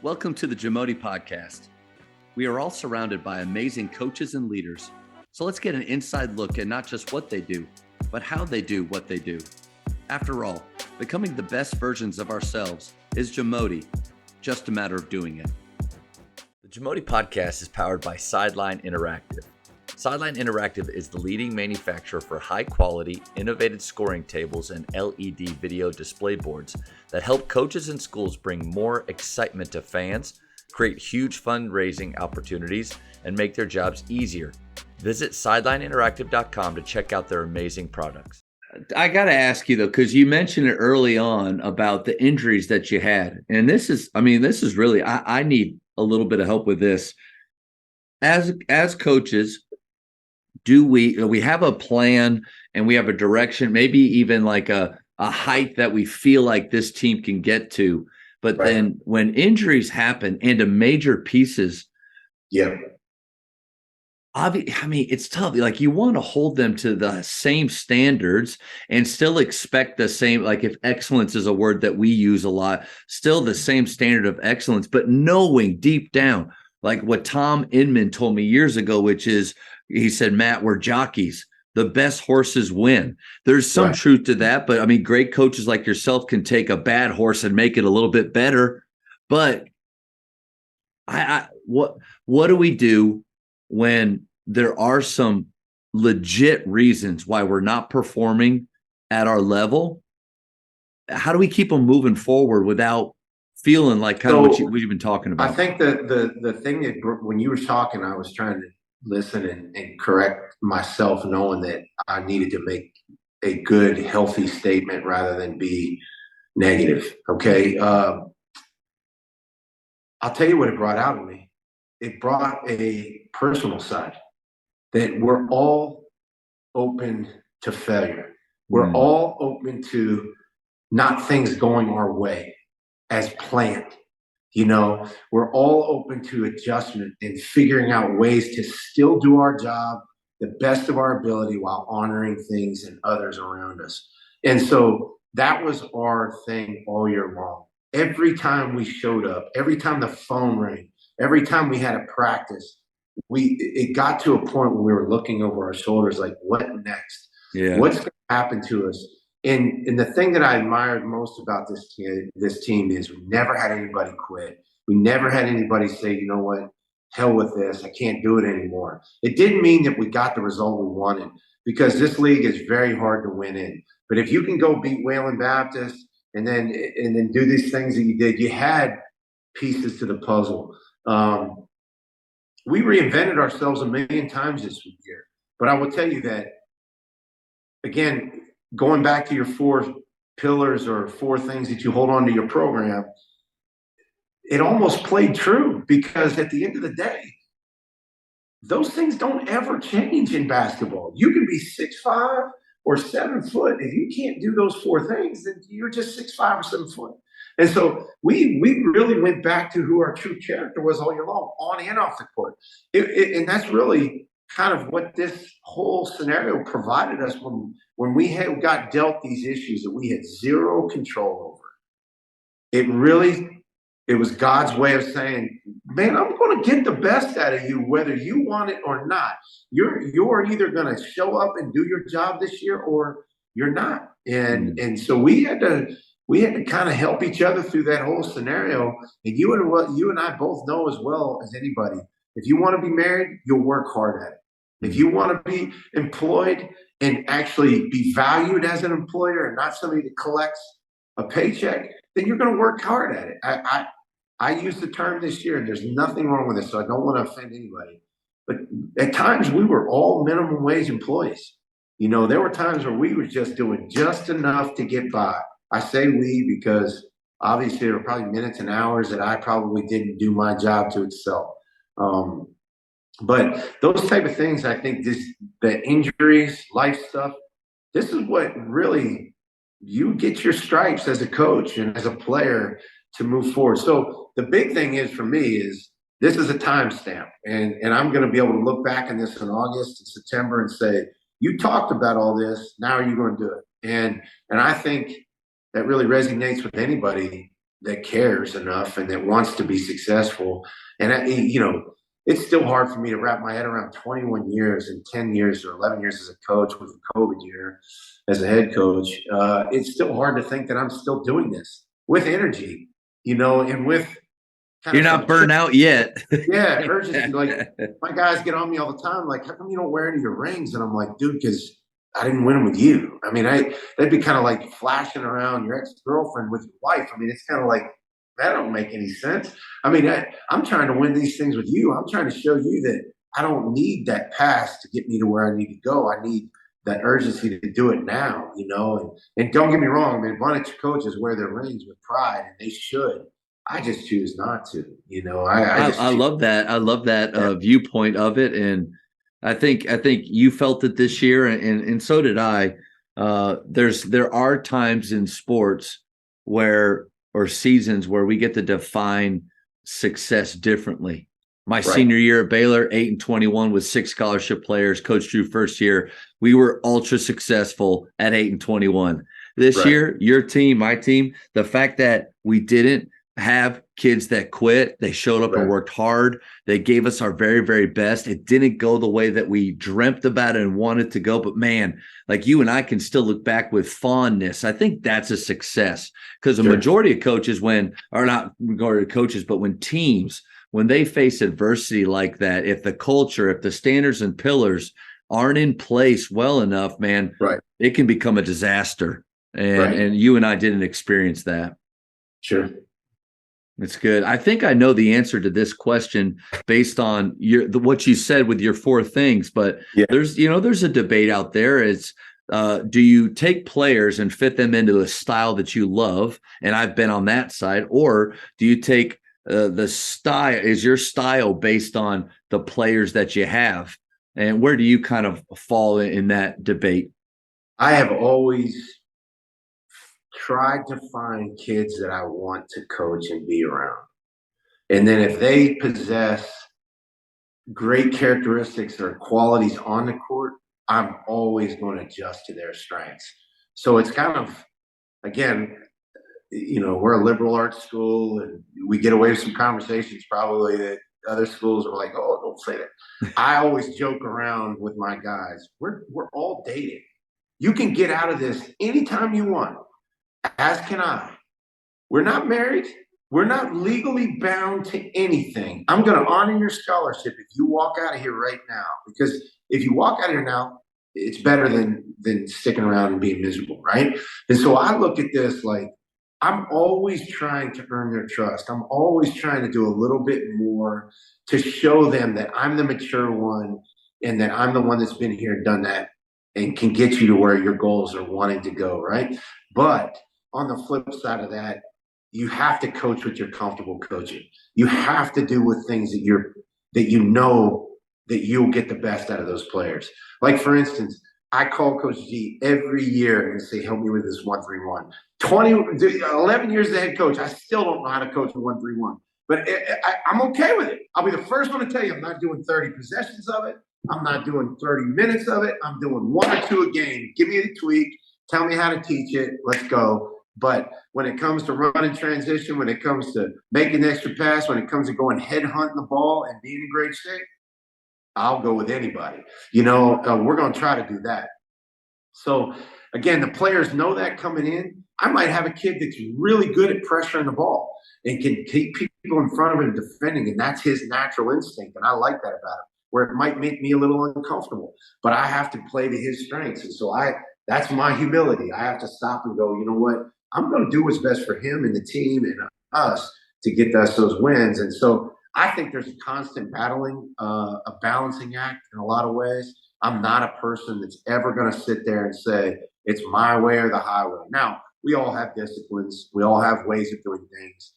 Welcome to the JAMODI podcast. We are all surrounded by amazing coaches and leaders. So let's get an inside look at not just what they do, but how they do what they do. After all, becoming the best versions of ourselves is JAMODI, just a matter of doing it. The JAMODI podcast is powered by Sideline Interactive. Sideline Interactive is the leading manufacturer for high-quality, innovative scoring tables and LED video display boards that help coaches and schools bring more excitement to fans, create huge fundraising opportunities, and make their jobs easier. Visit sidelineinteractive.com to check out their amazing products. I got to ask you, though, because you mentioned it early on about the injuries that you had. And this is really, I need a little bit of help with this. As coaches, do we have a plan and we have a direction, maybe even like a height that we feel like this team can get to? But right. Then when injuries happen and to major pieces, it's tough. Like, you want to hold them to the same standards and still expect the same, like, if excellence is a word that we use a lot, still the same standard of excellence, but knowing deep down, like what Tom Inman told me years ago, which is, he said, Matt, we're jockeys. The best horses win. There's some truth to that, but I mean, great coaches like yourself can take a bad horse and make it a little bit better. But what do we do when there are some legit reasons why we're not performing at our level? How do we keep them moving forward without feeling like kind of what you've been talking about? I think the thing that, when you were talking, I was trying to listen and correct myself, knowing that I needed to make a good, healthy statement rather than be negative. Okay. I'll tell you what it brought out of me. It brought a personal side, that we're all open to failure. We're all open to not things going our way as planned. You know, we're all open to adjustment and figuring out ways to still do our job the best of our ability while honoring things and others around us. And so that was our thing all year long. Every time we showed up, every time the phone rang, every time we had a practice, it got to a point where we were looking over our shoulders, like, what next? Yeah. What's going to happen to us? And the thing that I admired most about this team is we never had anybody quit. We never had anybody say, you know what, hell with this, I can't do it anymore. It didn't mean that we got the result we wanted, because this league is very hard to win in. But if you can go beat Wesleyan Baptist and then do these things that you did, you had pieces to the puzzle. We reinvented ourselves a million times this year. But I will tell you that, again, going back to your 4 pillars or 4 things that you hold on to your program, it almost played true, because at the end of the day, those things don't ever change in basketball. You can be 6'5" or 7 foot. If you can't do those 4 things, then you're just 6'5" or 7 foot. And so we really went back to who our true character was all year long, on and off the court. And that's really kind of what this whole scenario provided us when we got dealt these issues that we had zero control over. It was God's way of saying, man, I'm going to get the best out of you, whether you want it or not. You're either going to show up and do your job this year, or you're not. And so we had to kind of help each other through that whole scenario. And you and I both know as well as anybody, if you want to be married, you'll work hard at it. If you want to be employed and actually be valued as an employer and not somebody that collects a paycheck, then you're going to work hard at it. I used the term this year, and there's nothing wrong with it, so I don't want to offend anybody. But at times, we were all minimum wage employees. You know, there were times where we were just doing just enough to get by. I say we because obviously there were probably minutes and hours that I probably didn't do my job to excel. But those type of things, I think the injuries, life stuff, this is what really, you get your stripes as a coach and as a player to move forward. So the big thing is, for me, is this is a timestamp. And I'm going to be able to look back on this in August and September and say, you talked about all this, now are you going to do it? And I think that really resonates with anybody that cares enough and that wants to be successful. And it's still hard for me to wrap my head around 21 years and 10 years or 11 years as a coach with a COVID year as a head coach. It's still hard to think that I'm still doing this with energy, and with kind You're of not some burnt out yet. yeah, urgency. Like my guys get on me all the time. Like, how come you don't wear any of your rings? And I'm like, dude, because I didn't win them with you. I mean, that'd be kind of like flashing around your ex-girlfriend with your wife. I mean, it's kind of like that don't make any sense. I mean, I'm trying to win these things with you. I'm trying to show you that I don't need that past to get me to where I need to go. I need that urgency to do it now, And don't get me wrong, I mean, a bunch of coaches wear their rings with pride, and they should. I just choose not to, I love that. I love that viewpoint of it, and I think you felt it this year, and so did I. There are times in sports or seasons where we get to define success differently. My senior year at Baylor, 8-21 with 6 scholarship players. Coach Drew first year, we were ultra successful at 8-21. This year, your team, my team, the fact that we didn't have kids that quit, they showed up and worked hard. They gave us our very, very best. It didn't go the way that we dreamt about it and wanted to go. But man, like you and I can still look back with fondness. I think that's a success, because the majority of coaches, but when teams, when they face adversity like that, if the standards and pillars aren't in place well enough, man, it can become a disaster. And you and I didn't experience that. Sure. It's good. I think I know the answer to this question based on what you said with your 4 things, but there's a debate out there. It's do you take players and fit them into a style that you love? And I've been on that side. Or do you take the style? Is your style based on the players that you have? And where do you kind of fall in that debate? I have always tried to find kids that I want to coach and be around. And then if they possess great characteristics or qualities on the court, I'm always going to adjust to their strengths. So it's kind of, again, we're a liberal arts school, and we get away with some conversations probably that other schools are like, oh, don't say that. I always joke around with my guys. We're all dating. You can get out of this anytime you want, as can I. We're not married. We're not legally bound to anything. I'm going to honor your scholarship if you walk out of here right now, because if you walk out of here now, it's better than sticking around and being miserable, right? And so I look at this like, I'm always trying to earn their trust. I'm always trying to do a little bit more to show them that I'm the mature one and that I'm the one that's been here and done that and can get you to where your goals are wanting to go, right? But on the flip side of that, you have to coach what you're comfortable coaching. You have to do with things that that you'll get the best out of those players. Like, for instance, I call Coach G every year and say, help me with this 1-3-1. 11 years as a head coach, I still don't know how to coach a 1-3-1. But I'm okay with it. I'll be the first one to tell you I'm not doing 30 possessions of it. I'm not doing 30 minutes of it. I'm doing 1 or 2 a game. Give me a tweak. Tell me how to teach it. Let's go. But when it comes to running transition, when it comes to making the extra pass, when it comes to going head hunting the ball and being in great shape, I'll go with anybody. We're going to try to do that. So, again, the players know that coming in. I might have a kid that's really good at pressuring the ball and can keep people in front of him defending, and that's his natural instinct, and I like that about him, where it might make me a little uncomfortable. But I have to play to his strengths, and so that's my humility. I have to stop and go, you know what? I'm going to do what's best for him and the team and us to get us those wins. And so I think there's a constant battling, a balancing act in a lot of ways. I'm not a person that's ever going to sit there and say, it's my way or the highway. Now, we all have disciplines. We all have ways of doing things.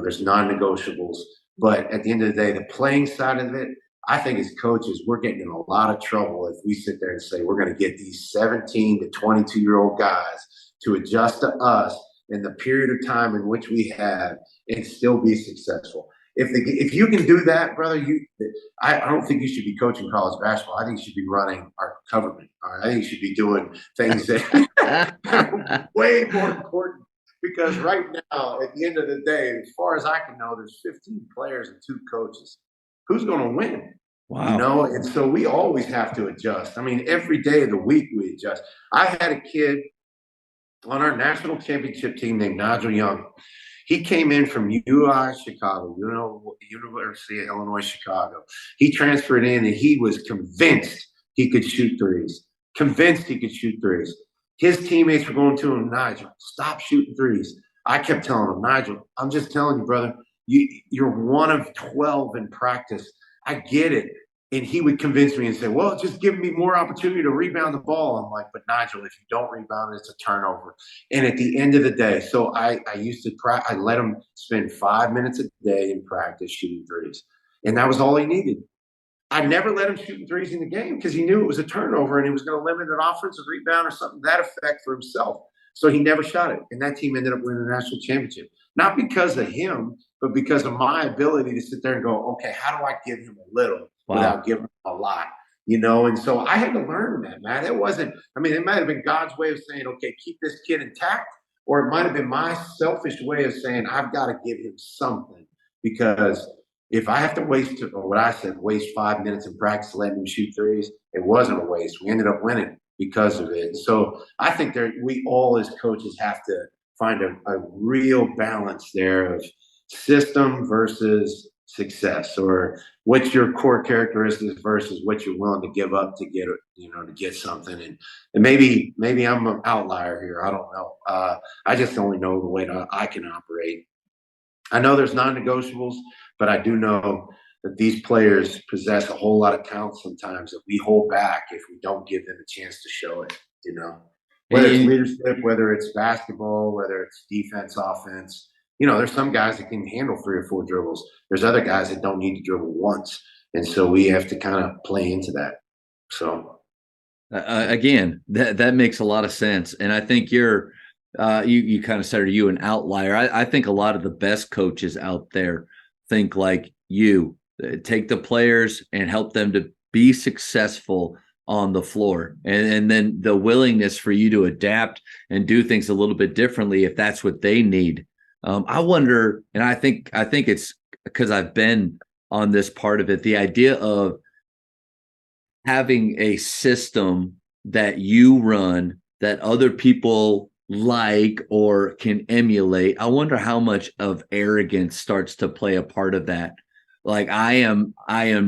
There's non-negotiables. But at the end of the day, the playing side of it, I think as coaches, we're getting in a lot of trouble if we sit there and say we're going to get these 17 to 22-year-old guys to adjust to us in the period of time in which we have and still be successful. If you can do that, brother, I don't think you should be coaching college basketball. I think you should be running our government. All right? I think you should be doing things that are way more important because right now, at the end of the day, as far as I can know, there's 15 players and 2 coaches. Who's going to win? Wow. You know, and so we always have to adjust. I mean, every day of the week we adjust. I had a kid on our national championship team named Nigel Young. He came in from UI Chicago, University of Illinois Chicago. He transferred in and he was convinced he could shoot threes. Convinced he could shoot threes. His teammates were going to him, Nigel, stop shooting threes. I kept telling him, Nigel, I'm just telling you, brother, you're one of 12 in practice. I get it. And he would convince me and say, well, just give me more opportunity to rebound the ball. I'm like, but Nigel, if you don't rebound, it's a turnover. And at the end of the day, so I used to I let him spend 5 minutes a day in practice shooting threes. And that was all he needed. I never let him shoot threes in the game because he knew it was a turnover and he was going to limit an offensive rebound or something to that effect for himself. So he never shot it. And that team ended up winning the national championship. Not because of him, but because of my ability to sit there and go, okay, how do I give him a little without giving him a lot? You know, and so I had to learn that, man. It wasn't, I mean, it might have been God's way of saying, okay, keep this kid intact, or it might have been my selfish way of saying, I've got to give him something, because if I have to waste, or what I said, waste 5 minutes in practice letting him shoot threes, it wasn't a waste. We ended up winning because of it. So I think we all as coaches have to find a real balance there of system versus success, or what's your core characteristics versus what you're willing to give up to get, to get something. And maybe I'm an outlier here. I don't know. I just only know the way that I can operate. I know there's non-negotiables, but I do know that these players possess a whole lot of talent sometimes that we hold back if we don't give them a chance to show it, whether it's leadership, whether it's basketball, whether it's defense, offense. There's some guys that can handle 3 or 4 dribbles. There's other guys that don't need to dribble once. And so we have to kind of play into that. So again, that makes a lot of sense. And I think you kind of said, are you an outlier? I think a lot of the best coaches out there think like you. Take the players and help them to be successful on the floor. And then the willingness for you to adapt and do things a little bit differently if that's what they need. I wonder, and I think it's because I've been on this part of it, the idea of having a system that you run that other people like or can emulate. I wonder how much of arrogance starts to play a part of that. Like I am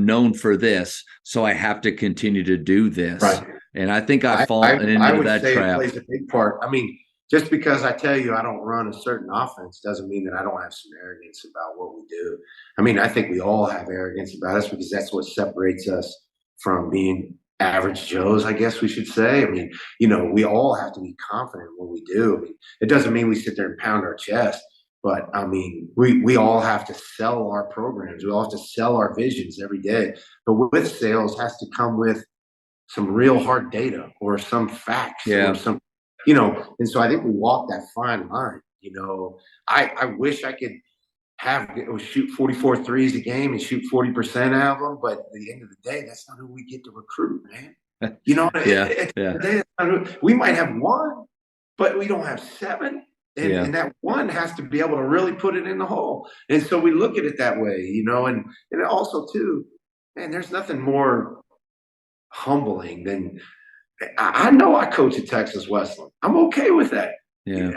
known for this, so I have to continue to do this. Right. And I think I've fallen into that trap. It plays a big part. I mean, just because I tell you I don't run a certain offense doesn't mean that I don't have some arrogance about what we do. I mean, I think we all have arrogance about us because that's what separates us from being average Joes, I guess we should say. I mean, we all have to be confident in what we do. I mean, it doesn't mean we sit there and pound our chest, but I mean, we all have to sell our programs. We all have to sell our visions every day. But with sales has to come with some real hard data or some facts or some, and so I think we walk that fine line. I wish I could shoot 44 threes a game and shoot 40% out of them, but at the end of the day, that's not who we get to recruit, man. We might have one, but we don't have 7. And that one has to be able to really put it in the hole. And so we look at it that way, and also too, man, there's nothing more humbling than, I know I coach at Texas Wesleyan. I'm okay with that. Yeah.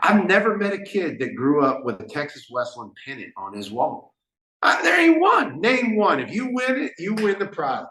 I've never met a kid that grew up with a Texas Wesleyan pennant on his wall. There ain't one. Name one. If you win it, you win the prize.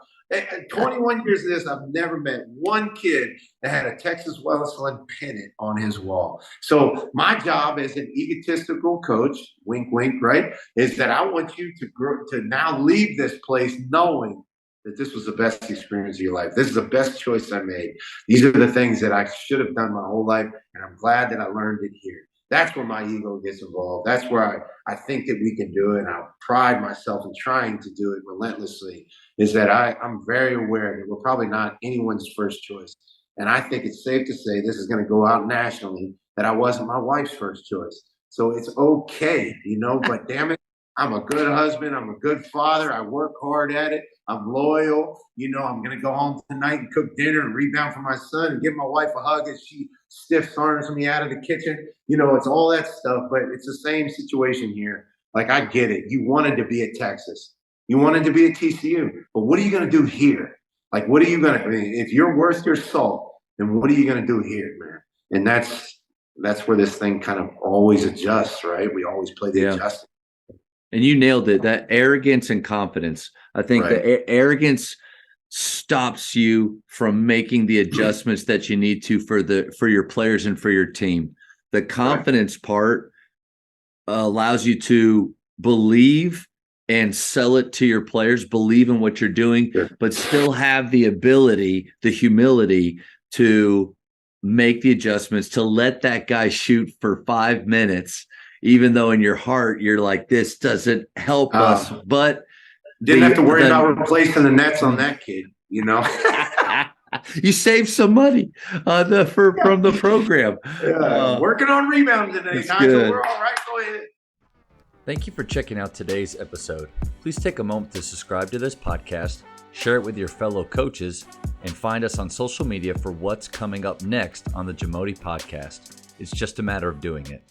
21 years of this, I've never met one kid that had a Texas Wesleyan pennant on his wall. So my job as an egotistical coach, wink, wink, right, is that I want you to now leave this place knowing that this was the best experience of your life. This is the best choice I made. These are the things that I should have done my whole life, and I'm glad that I learned it here. That's where my ego gets involved. That's where I think that we can do it, and I pride myself in trying to do it relentlessly, is that I'm very aware that we're probably not anyone's first choice. And I think it's safe to say this is going to go out nationally that I wasn't my wife's first choice. So it's okay, but damn it, I'm a good husband. I'm a good father. I work hard at it. I'm loyal. I'm going to go home tonight and cook dinner and rebound for my son and give my wife a hug as she stiff arms me out of the kitchen. It's all that stuff, but it's the same situation here. Like, I get it. You wanted to be at Texas. You wanted to be at TCU. But what are you going to do here? Like, what are you going to, if you're worth your salt, then what are you going to do here, man? And that's where this thing kind of always adjusts, right? We always play the adjusting. And you nailed it. That arrogance and confidence. I think the arrogance stops you from making the adjustments that you need to for your players and for your team. The confidence part allows you to believe and sell it to your players, believe in what you're doing, but still have the ability, the humility to make the adjustments, to let that guy shoot for 5 minutes, even though in your heart you're like, this doesn't help us. But didn't have to worry about replacing the nets on that kid, You saved some money from the program. Working on rebound today, guys. So we're all right. Go ahead. Thank you for checking out today's episode. Please take a moment to subscribe to this podcast, share it with your fellow coaches, and find us on social media for what's coming up next on the JAMODI podcast. It's just a matter of doing it.